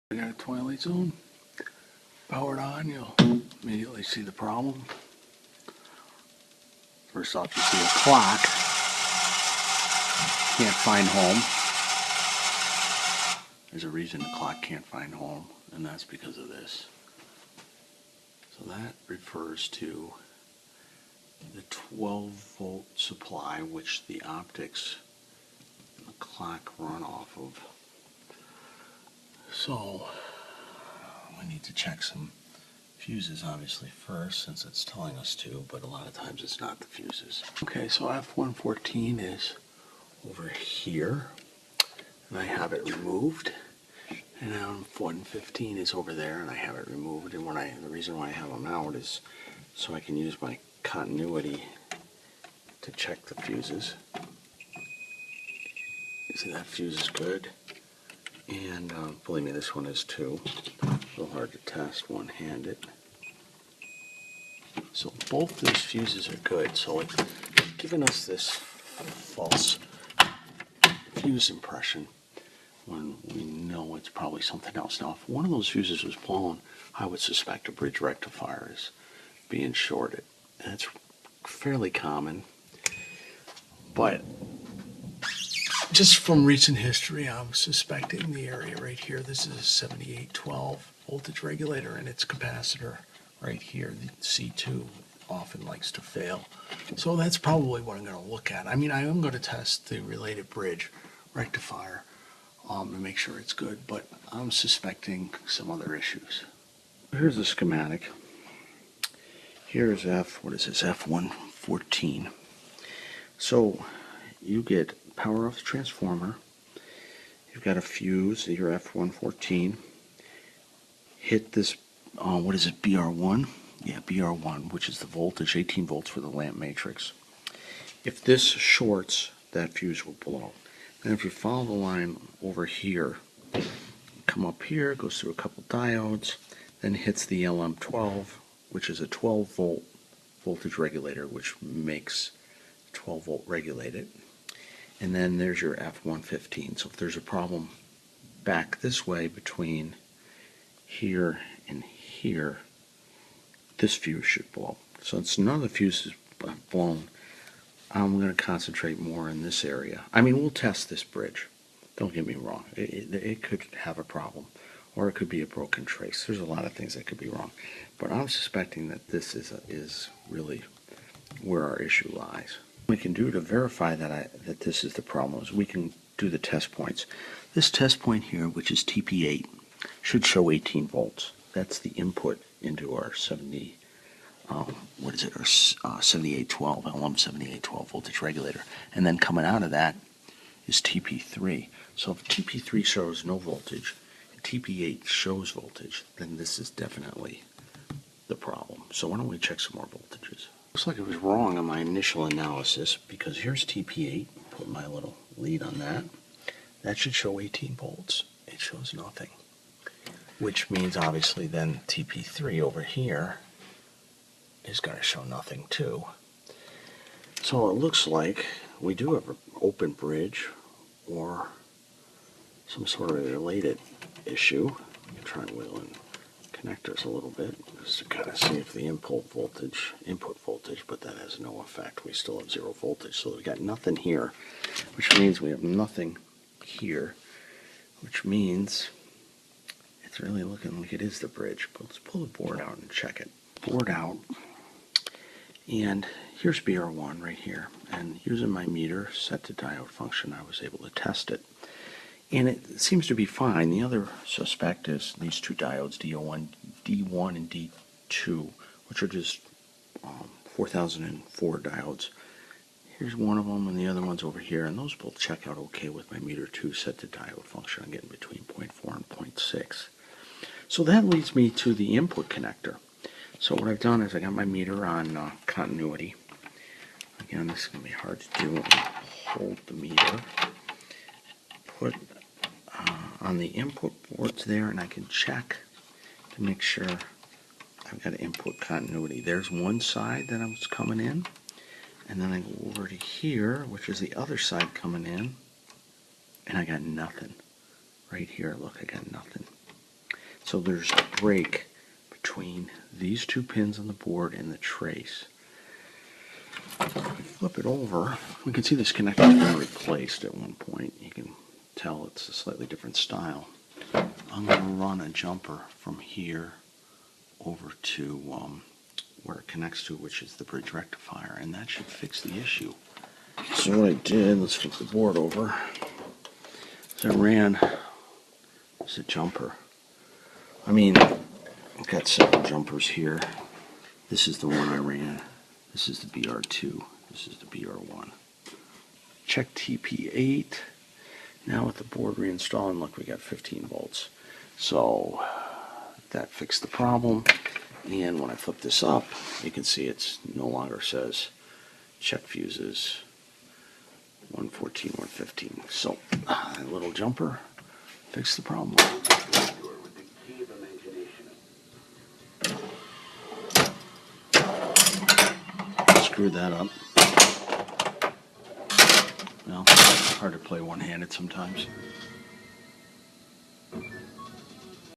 I got a Twilight Zone powered on, you'll immediately see the problem. First off, you see a clock. Can't find home. There's a reason the clock can't find home, and that's because of this. So that refers to the 12-volt supply, which the optics and the clock run off of. So we need to check some fuses obviously first, since it's telling us to, but a lot of times it's not the fuses. Okay, so f114 is over here, and I have it removed, and now f115 is over there, and I have it removed. And the reason why I have them out is so I can use my continuity to check the fuses. You see that fuse is good, and believe me, this one is too. A little hard to test one-handed. So both these fuses are good, so it's giving us this false fuse impression when we know it's probably something else. Now, if one of those fuses was blown, I would suspect a bridge rectifier is being shorted. That's fairly common, but just from recent history, I'm suspecting the area right here. This is a 7812 voltage regulator, and its capacitor right here, the C2, often likes to fail. So that's probably what I'm going to look at. I mean, I am going to test the related bridge rectifier to make sure it's good, but I'm suspecting some other issues. Here's the schematic. Here's f114. So you get power off the transformer. You've got a fuse, your f114. Hit this, what is it, BR1? Yeah, BR1, which is the voltage, 18 volts for the lamp matrix. If this shorts, that fuse will blow. And if you follow the line over here, come up here, goes through a couple diodes, then hits the LM12, which is a 12 volt voltage regulator, which makes 12 volt regulated. And then there's your f115. So if there's a problem back this way between here and here, this fuse should blow. So it's none of the fuses blown. I'm going to concentrate more in this area. I mean, we'll test this bridge. Don't get me wrong. It could have a problem, or it could be a broken trace. There's a lot of things that could be wrong. But I'm suspecting that this is really where our issue lies. What we can do to verify that this is the problem is we can do the test points. This test point here, which is TP8, should show 18 volts. That's the input into our 7812, LM7812 voltage regulator. And then coming out of that is TP3. So if TP3 shows no voltage and TP8 shows voltage, then this is definitely the problem. So why don't we check some more voltages? Looks like it was wrong on my initial analysis, because here's TP8, put my little lead on that. That should show 18 volts. It shows nothing, which means obviously then TP3 over here is going to show nothing too. So it looks like we do have an open bridge or some sort of related issue. I'm going to try and wheel in connectors a little bit just to kind of see if the input voltage, but that has no effect. We still have 0 voltage, so we got nothing here, which means we have nothing here, which means it's really looking like it is the bridge. But let's pull the board out and check it. Board out, and here's BR1 right here, and using my meter set to diode function, I was able to test it, and it seems to be fine. The other suspect is these two diodes, D1 and D2, which are just 4004 diodes. Here's one of them, and the other one's over here, and those both check out okay with my meter 2 set to diode function. I'm getting between 0.4 and 0.6. So that leads me to the input connector. So what I've done is I got my meter on continuity. Again, this is going to be hard to do. Hold the meter, put on the input boards there, and I can check to make sure I've got input continuity. There's one side that I was coming in, and then I go over to here, which is the other side coming in, and I got nothing. Right here, look, I got nothing. So there's a break between these two pins on the board and the trace. If we flip it over, we can see this connector's been replaced at one point. You can tell it's a slightly different style. I'm going to run a jumper from here over to where it connects to, which is the bridge rectifier, and that should fix the issue. So what I did, let's flip the board over. So I ran as a jumper. I mean, I've got several jumpers here. This is the one I ran. This is the BR2. This is the BR1. Check TP8. Now with the board reinstalling, look, we got 15 volts. So that fixed the problem. And when I flip this up, you can see it's no longer says check fuses 114, 115. So a little jumper fixed the problem. Screw that up. Well, hard to play one-handed sometimes.